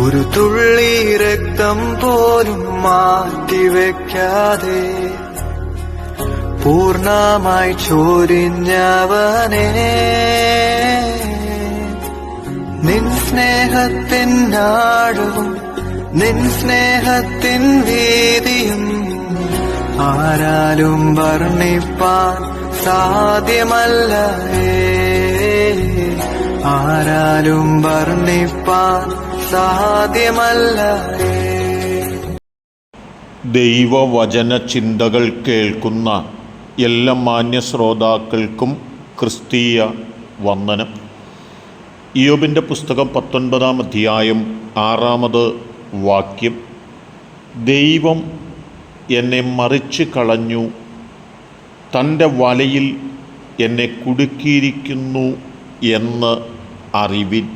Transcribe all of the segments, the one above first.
ഒരു തുള്ളി രക്തം പോലും മാറ്റിവെക്കാതെ പൂർണ്ണമായി ചൊരിഞ്ഞവനേ, നിൻ സ്നേഹത്തിൻ ആഴവും നിൻ സ്നേഹത്തിൻ വീതിയും ആരാലും വർണ്ണിപ്പാൻ സാധ്യമല്ല, ആരാലും വർണ്ണിപ്പാൻ സാധ്യമല്ല. ദൈവവചന ചിന്തകൾ കേൾക്കുന്ന എല്ലാ മാന്യ ശ്രോതാക്കൾക്കും ക്രിസ്തീയ വന്ദനം. ഇയ്യോബിൻ്റെ പുസ്തകം 19-ാം അധ്യായം 6-ാമത് വാക്യം. ദൈവം എന്നെ മറിച്ച് കളഞ്ഞു, തൻ്റെ വലയിൽ എന്നെ കുടുക്കിയിരിക്കുന്നു എന്ന് അറിവിൻ.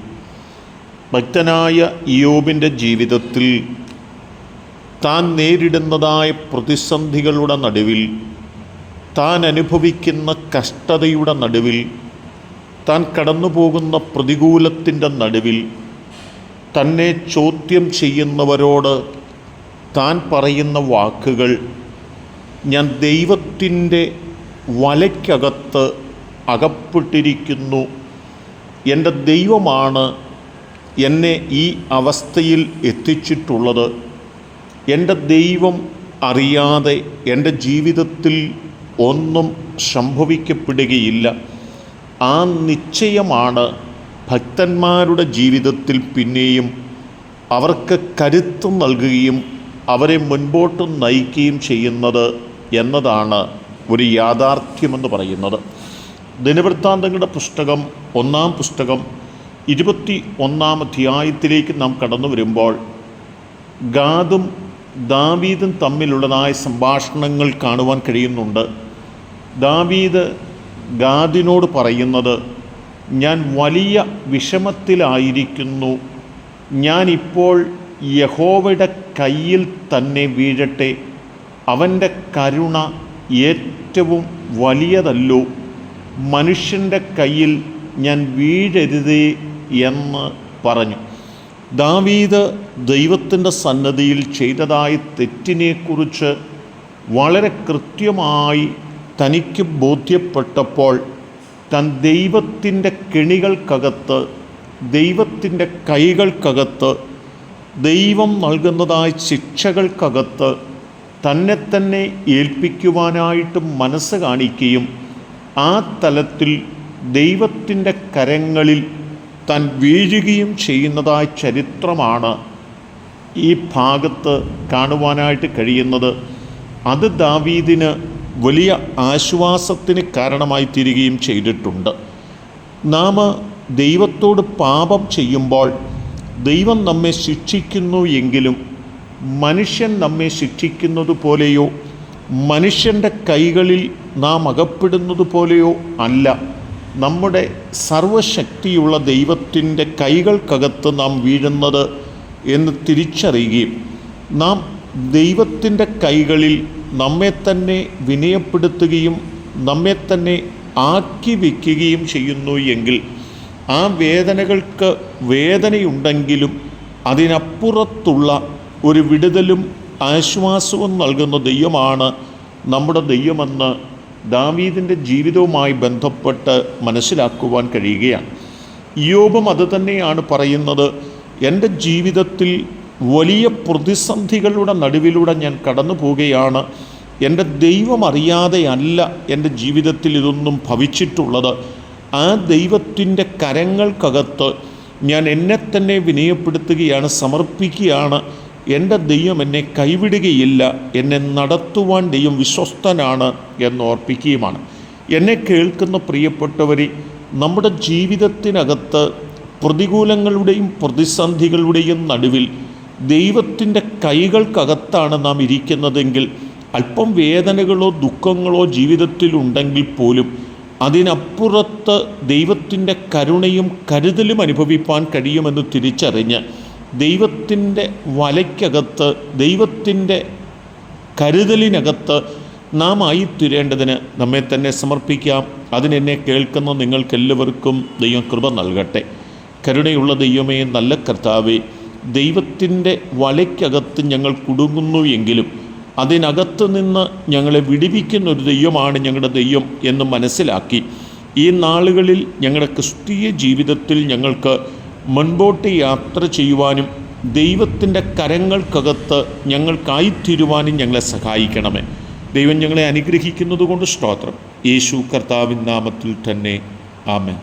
ഭക്തനായ ഇയ്യോബിൻ്റെ ജീവിതത്തിൽ താൻ നേരിടുന്നതായ പ്രതിസന്ധികളുടെ നടുവിൽ, താൻ അനുഭവിക്കുന്ന കഷ്ടതയുടെ നടുവിൽ, താൻ കടന്നുപോകുന്ന പ്രതികൂലത്തിൻ്റെ നടുവിൽ തന്നെ ചോദ്യം ചെയ്യുന്നവരോട് താൻ പറയുന്ന വാക്കുകൾ, ഞാൻ ദൈവത്തിൻ്റെ വലയ്ക്കകത്ത് അകപ്പെട്ടിരിക്കുന്നു, എൻ്റെ ദൈവമാണ് എന്നെ ഈ അവസ്ഥയിൽ എത്തിച്ചിട്ടുള്ളത്, എൻ്റെ ദൈവം അറിയാതെ എൻ്റെ ജീവിതത്തിൽ ഒന്നും സംഭവിക്കപ്പെടുകയില്ല. ആ നിശ്ചയമാണ് ഭക്തന്മാരുടെ ജീവിതത്തിൽ പിന്നെയും അവർക്ക് കരുത്ത് നൽകുകയും അവരെ മുൻപോട്ട് നയിക്കുകയും ചെയ്യുന്നത് എന്നതാണ് ഒരു യാഥാർത്ഥ്യമെന്ന് പറയുന്നത്. ദിനവൃത്താന്തങ്ങളുടെ പുസ്തകം 1-ാം പുസ്തകം 21-ാം അധ്യായത്തിലേക്ക് നാം കടന്നു വരുമ്പോൾ ഗാദും ദാവീദും തമ്മിലുള്ളതായ സംഭാഷണങ്ങൾ കാണുവാൻ കഴിയുന്നുണ്ട്. ദാവീദ് ഗാദിനോട് പറയുന്നത്, ഞാൻ വലിയ വിഷമത്തിലായിരിക്കുന്നു, ഞാനിപ്പോൾ യഹോവയുടെ കയ്യിൽ തന്നെ വീഴട്ടെ, അവൻ്റെ കരുണ ഏറ്റവും വലിയതല്ലോ, മനുഷ്യൻ്റെ കയ്യിൽ ഞാൻ വീഴരുതേ എന്ന് പറഞ്ഞു. ദാവീദ് ദൈവത്തിൻ്റെ സന്നദ്ധിയിൽ ചെയ്തതായ തെറ്റിനെക്കുറിച്ച് വളരെ കൃത്യമായി തനിക്ക് ബോധ്യപ്പെട്ടപ്പോൾ താൻ ദൈവത്തിൻ്റെ കെണികൾക്കകത്ത്, ദൈവത്തിൻ്റെ കൈകൾക്കകത്ത്, ദൈവം നൽകുന്നതായ ശിക്ഷകൾക്കകത്ത് തന്നെ തന്നെ ഏൽപ്പിക്കുവാനായിട്ട് മനസ്സ് കാണിക്കുകയും ആ തലത്തിൽ ദൈവത്തിൻ്റെ കരങ്ങളിൽ താൻ വീഴുകയും ചെയ്യുന്നതായ ചരിത്രമാണ് ഈ ഭാഗത്ത് കാണുവാനായിട്ട് കഴിയുന്നത്. അത് ദാവീദിന് വലിയ ആശ്വാസത്തിന് കാരണമായി തീരുകയും ചെയ്തിട്ടുണ്ട്. നാം ദൈവത്തോട് പാപം ചെയ്യുമ്പോൾ ദൈവം നമ്മെ ശിക്ഷിക്കുന്നു എങ്കിലും മനുഷ്യൻ നമ്മെ ശിക്ഷിക്കുന്നത് പോലെയോ മനുഷ്യൻ്റെ കൈകളിൽ നാം അകപ്പെടുന്നത് പോലെയോ അല്ല. നമ്മുടെ സർവശക്തിയുള്ള ദൈവത്തിൻ്റെ കൈകൾക്കകത്ത് നാം വീഴുന്നത് എന്ന് തിരിച്ചറിയുകയും നാം ദൈവത്തിൻ്റെ കൈകളിൽ നമ്മെ തന്നെ വിനയപ്പെടുത്തുകയും നമ്മെ തന്നെ ആക്കി വയ്ക്കുകയും ചെയ്യുന്നു എങ്കിൽ ആ വേദനകൾക്ക് വേദനയുണ്ടെങ്കിലും അതിനപ്പുറത്തുള്ള ഒരു വിടുതലും ആശ്വാസവും നൽകുന്ന ദൈവമാണ് നമ്മുടെ ദൈവമെന്ന് ദാവീദിൻ്റെ ജീവിതവുമായി ബന്ധപ്പെട്ട് മനസ്സിലാക്കുവാൻ കഴിയുകയാണ്. ഇയ്യോബും അത് തന്നെയാണ് പറയുന്നത്. എൻ്റെ ജീവിതത്തിൽ വലിയ പ്രതിസന്ധികളുടെ നടുവിലൂടെ ഞാൻ കടന്നു പോവുകയാണ്. എൻ്റെ ദൈവം അറിയാതെയല്ല എൻ്റെ ജീവിതത്തിൽ ഇതൊന്നും ഭവിച്ചിട്ടുള്ളത്. ആ ദൈവത്തിൻ്റെ കരങ്ങൾക്കകത്ത് ഞാൻ എന്നെ തന്നെ വിനയപ്പെടുത്തുകയാണ്, സമർപ്പിക്കുകയാണ്. എൻ്റെ ദൈവം എന്നെ കൈവിടുകയില്ല, എന്നെ നടത്തുവാൻ ദൈവം വിശ്വസ്തനാണ് എന്ന് ഓർപ്പിക്കുകയുമാണ്. എന്നെ കേൾക്കുന്ന പ്രിയപ്പെട്ടവരെ, നമ്മുടെ ജീവിതത്തിനകത്ത് പ്രതികൂലങ്ങളുടെയും പ്രതിസന്ധികളുടെയും നടുവിൽ ദൈവത്തിൻ്റെ കൈകൾക്കകത്താണ് നാം ഇരിക്കുന്നതെങ്കിൽ അല്പം വേദനകളോ ദുഃഖങ്ങളോ ജീവിതത്തിലുണ്ടെങ്കിൽ പോലും അതിനപ്പുറത്ത് ദൈവത്തിൻ്റെ കരുണയും കരുതലും അനുഭവിപ്പാൻ കഴിയുമെന്ന് തിരിച്ചറിഞ്ഞ് ദൈവത്തിൻ്റെ വലയ്ക്കകത്ത്, ദൈവത്തിൻ്റെ കരുതലിനകത്ത് നാം ആയിത്തീരേണ്ടതിന് നമ്മെ തന്നെ സമർപ്പിക്കാം. അതിനെന്നെ കേൾക്കുന്ന നിങ്ങൾക്കെല്ലാവർക്കും ദൈവം കൃപ നൽകട്ടെ. കരുണയുള്ള ദൈവമേ, നല്ല കർത്താവേ, ദൈവത്തിൻ്റെ വലയ്ക്കകത്ത് ഞങ്ങൾ കുടുങ്ങുന്നു എങ്കിലും അതിനകത്ത് നിന്ന് ഞങ്ങളെ വിടുവിക്കുന്ന ഒരു ദൈവമാണ് ഞങ്ങളുടെ ദൈവം എന്ന് മനസ്സിലാക്കി ഈ നാളുകളിൽ ഞങ്ങളുടെ ക്രിസ്തീയ ജീവിതത്തിൽ ഞങ്ങൾക്ക് മുൻപോട്ട് യാത്ര ചെയ്യുവാനും ദൈവത്തിൻ്റെ കരങ്ങൾക്കകത്ത് ഞങ്ങൾക്കായിത്തീരുവാനും ഞങ്ങളെ സഹായിക്കണമേ. ദൈവം ഞങ്ങളെ അനുഗ്രഹിക്കുന്നത് കൊണ്ട് സ്തോത്രം. യേശു കർത്താവിൻ നാമത്തിൽ തന്നെ ആമേൻ.